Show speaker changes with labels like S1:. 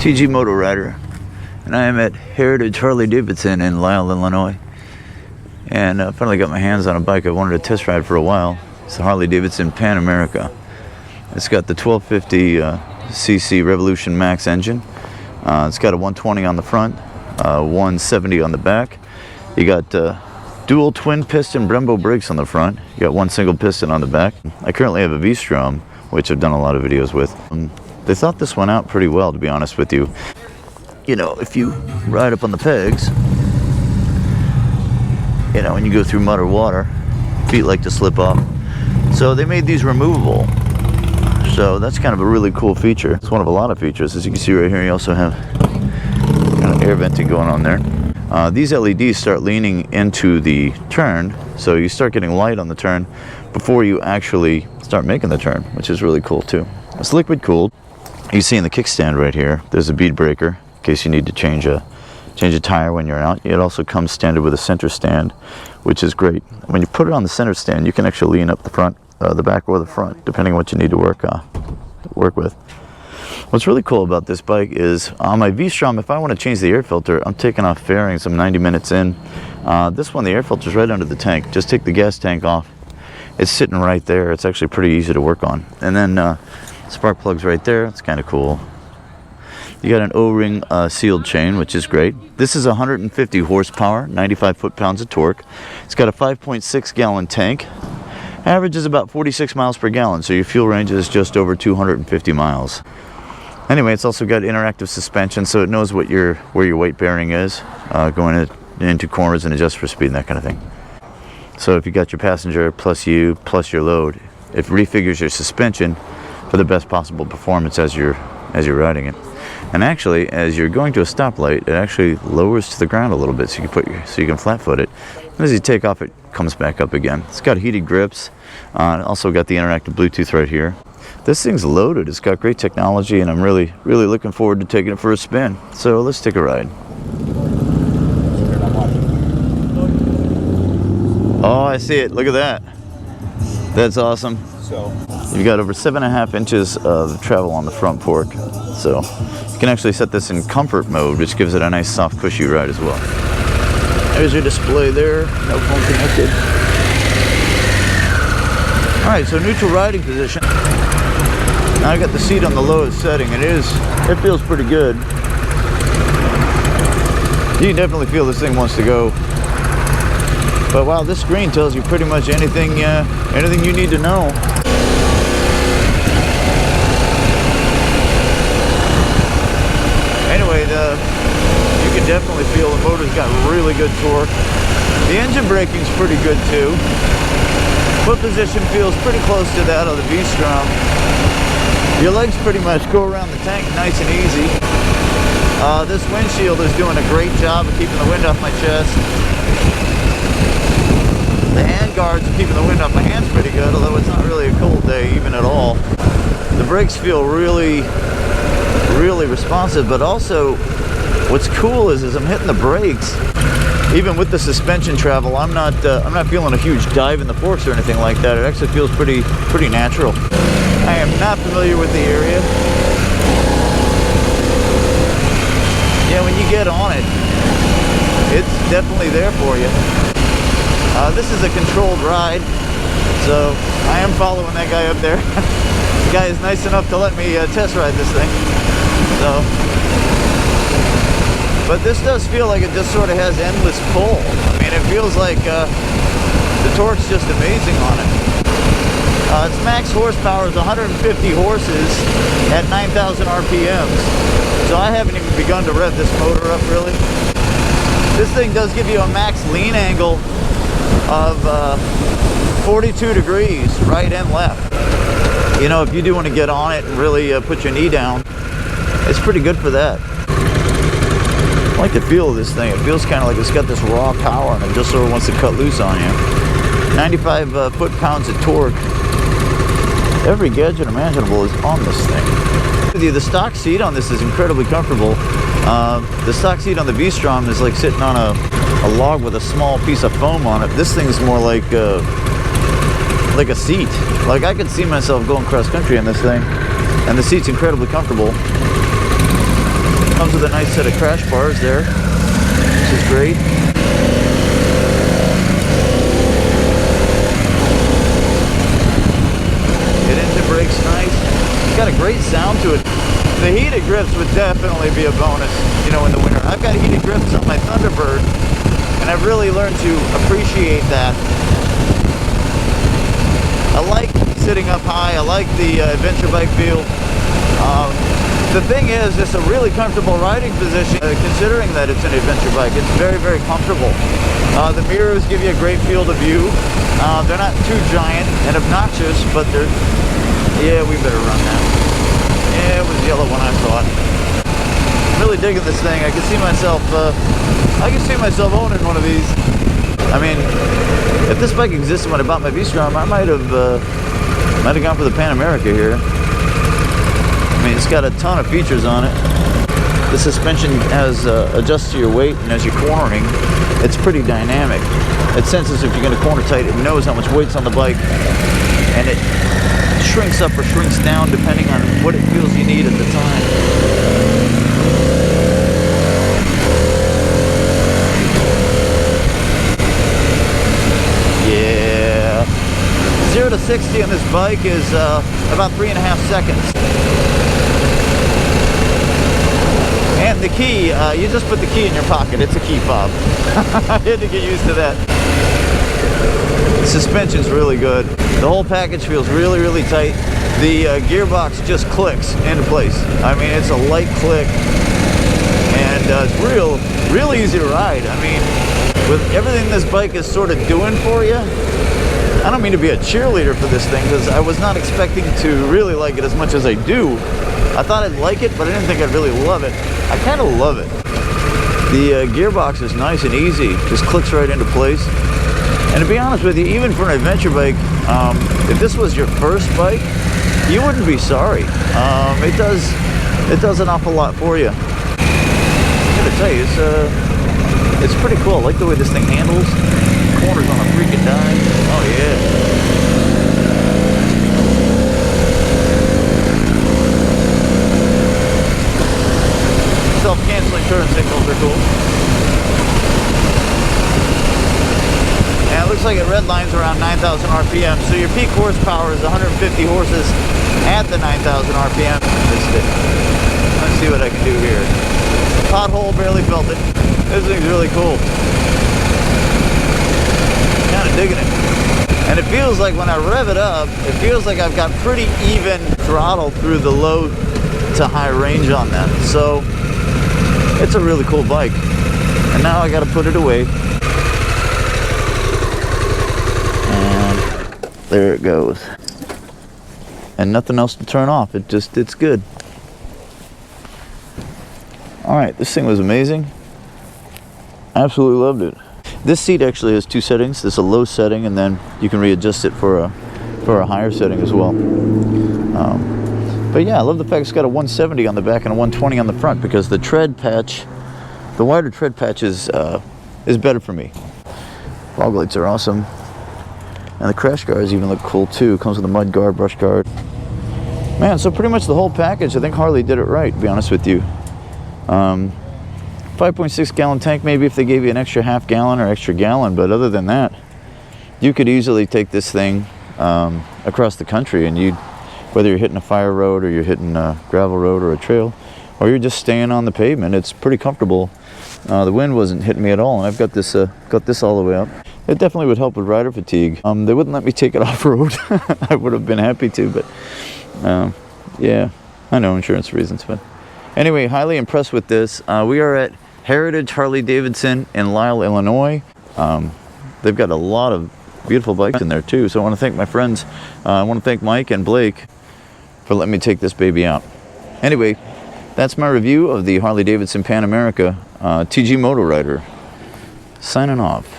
S1: TG MotoRider, and I am at Heritage Harley-Davidson in Lisle, Illinois. And I finally got my hands on a bike I wanted to test ride for a while. It's the Harley-Davidson Pan America. It's got the 1250cc Revolution Max engine. It's got a 120 on the front, 170 on the back. You got dual twin piston Brembo brakes on the front. You got one single piston on the back. I currently have a V-Strom, which I've done a lot of videos with. They thought this one out pretty well, to be honest with you. You know, if you ride up on the pegs, you know, when you go through mud or water, feet like to slip off. So they made these removable. So that's kind of a really cool feature. It's one of a lot of features. As you can see right here, you also have kind of air venting going on there. These LEDs start leaning into the turn, so you start getting light on the turn before you actually start making the turn, which is really cool too. It's liquid cooled. You see in the kickstand right here, there's a bead breaker in case you need to change a tire when you're out. It also comes standard with a center stand, which is great. When you put it on the center stand, you can actually lean up the front, the back, or the front, depending on what you need to work with. What's really cool about this bike is on my V-Strom, if I want to change the air filter, I'm taking off fairings. I'm 90 minutes in. This one, the air filter's right under the tank. Just take the gas tank off. It's sitting right there. It's actually pretty easy to work on. And then spark plugs right there. It's kind of cool. You got an O-ring sealed chain, which is great. This is 150 horsepower, 95 foot-pounds of torque. It's got a 5.6 gallon tank. Average is about 46 miles per gallon, so your fuel range is just over 250 miles. Anyway, it's also got interactive suspension, so it knows where your weight bearing is, going into corners and adjust for speed and that kind of thing. So if you got your passenger plus you plus your load, it refigures your suspension for the best possible performance as you're riding it. And actually, as you're going to a stoplight, it actually lowers to the ground a little bit, so you can flat foot it. And as you take off, it comes back up again. It's got heated grips. Also got the interactive Bluetooth right here. This thing's loaded. It's got great technology, and I'm really looking forward to taking it for a spin. So let's take a ride. Oh, I see it. Look at that. That's awesome. So you've got over 7.5 inches of travel on the front fork. So you can actually set this in comfort mode, which gives it a nice soft cushy ride as well. There's your display there, no phone connected. Alright, so neutral riding position. Now I got the seat on the lowest setting. It feels pretty good. You can definitely feel this thing wants to go. But wow, this screen tells you pretty much anything you need to know. Anyway, you can definitely feel the motor's got really good torque. The engine braking's pretty good too. Foot position feels pretty close to that of the V-Strom. Your legs pretty much go around the tank nice and easy. This windshield is doing a great job of keeping the wind off my chest. The hand guards are keeping the wind off my hands pretty good, although it's not really a cold day even at all. The brakes feel really responsive, but also what's cool is I'm hitting the brakes. Even with the suspension travel, I'm not feeling a huge dive in the forks or anything like that. It actually feels pretty natural. I am not familiar with the area. Yeah, when you get on it, it's definitely there for you. This is a controlled ride, so I am following that guy up there. The guy is nice enough to let me test ride this thing. So, but this does feel like it just sort of has endless pull. I mean, it feels like the torque's just amazing on it. Its max horsepower is 150 horses at 9,000 RPMs. So I haven't even begun to rev this motor up really. This thing does give you a max lean angle of 42 degrees right and left. You know, if you do want to get on it and really put your knee down, it's pretty good for that. I like the feel of this thing. It feels kind of like it's got this raw power and it just sort of wants to cut loose on you. 95 foot-pounds of torque. Every gadget imaginable is on this thing. The stock seat on this is incredibly comfortable. The stock seat on the V-Strom is like sitting on a log with a small piece of foam on it. This thing's more like a seat. Like I could see myself going cross country in this thing, and the seat's incredibly comfortable. Comes with a nice set of crash bars there, which is great. Hit-engine brakes nice. It's got a great sound to it. The heated grips would definitely be a bonus, you know, in the winter. I've got heated grips on my Thunderbird, and I've really learned to appreciate that. I like sitting up high. I like the adventure bike feel. The thing is, it's a really comfortable riding position, considering that it's an adventure bike. It's very, very comfortable. The mirrors give you a great field of view. They're not too giant and obnoxious, but they're... Yeah, we better run that. Yeah, it was yellow when I saw it. I'm really digging this thing. I can see myself owning one of these. I mean, if this bike existed when I bought my V-Strom, I might have gone for the Pan America here. I mean, it's got a ton of features on it. The suspension has adjusts to your weight, and as you're cornering, it's pretty dynamic. It senses if you're going to corner tight. It knows how much weight's on the bike, and it shrinks up or shrinks down depending on what it feels you need at the time. Yeah. 0 to 60 on this bike is about 3.5 seconds. And the key, you just put the key in your pocket. It's a key fob. I had to get used to that. The suspension's really good. The whole package feels really, really tight. The gearbox just clicks into place. I mean, it's a light click, and it's real easy to ride. I mean, with everything this bike is sort of doing for you, I don't mean to be a cheerleader for this thing, because I was not expecting to really like it as much as I do. I thought I'd like it, but I didn't think I'd really love it. I kind of love it. The gearbox is nice and easy, just clicks right into place. And to be honest with you, even for an adventure bike, if this was your first bike, you wouldn't be sorry. It does an awful lot for you. I gotta tell you, it's pretty cool. I like the way this thing handles. Corners on a freaking dime. Oh yeah. Self-canceling turn signals are cool. And it looks like it redlines around 9,000 RPM, so your peak horsepower is 150 horses at the 9,000 RPM. Let's see what I can do here. Pothole, barely felt it. This thing's really cool. Kind of digging it. And it feels like when I rev it up, it feels like I've got pretty even throttle through the low to high range on that. So it's a really cool bike. And now I got to put it away. And there it goes. And nothing else to turn off. It's good. All right, this thing was amazing. Absolutely loved it. This seat actually has two settings. There's a low setting, and then you can readjust it for a higher setting as well. But yeah, I love the fact it's got a 170 on the back and a 120 on the front, because the tread patch, the wider tread patch is better for me. Fog lights are awesome. And the crash guards even look cool too. Comes with a mud guard, brush guard. Man, so pretty much the whole package, I think Harley did it right, to be honest with you. 5.6 gallon tank, maybe if they gave you an extra half gallon or extra gallon, but other than that, you could easily take this thing across the country, and whether you're hitting a fire road or you're hitting a gravel road or a trail, or you're just staying on the pavement, it's pretty comfortable. The wind wasn't hitting me at all, and I've got this all the way up. It definitely would help with rider fatigue. They wouldn't let me take it off-road. I would have been happy to, but yeah, I know, insurance reasons. But anyway, highly impressed with this. We are at Heritage Harley-Davidson in Lisle, Illinois. They've got a lot of beautiful bikes in there too, so I want to thank my friends. I want to thank Mike and Blake for letting me take this baby out. Anyway, that's my review of the Harley-Davidson Pan America TG Moto Rider. Signing off.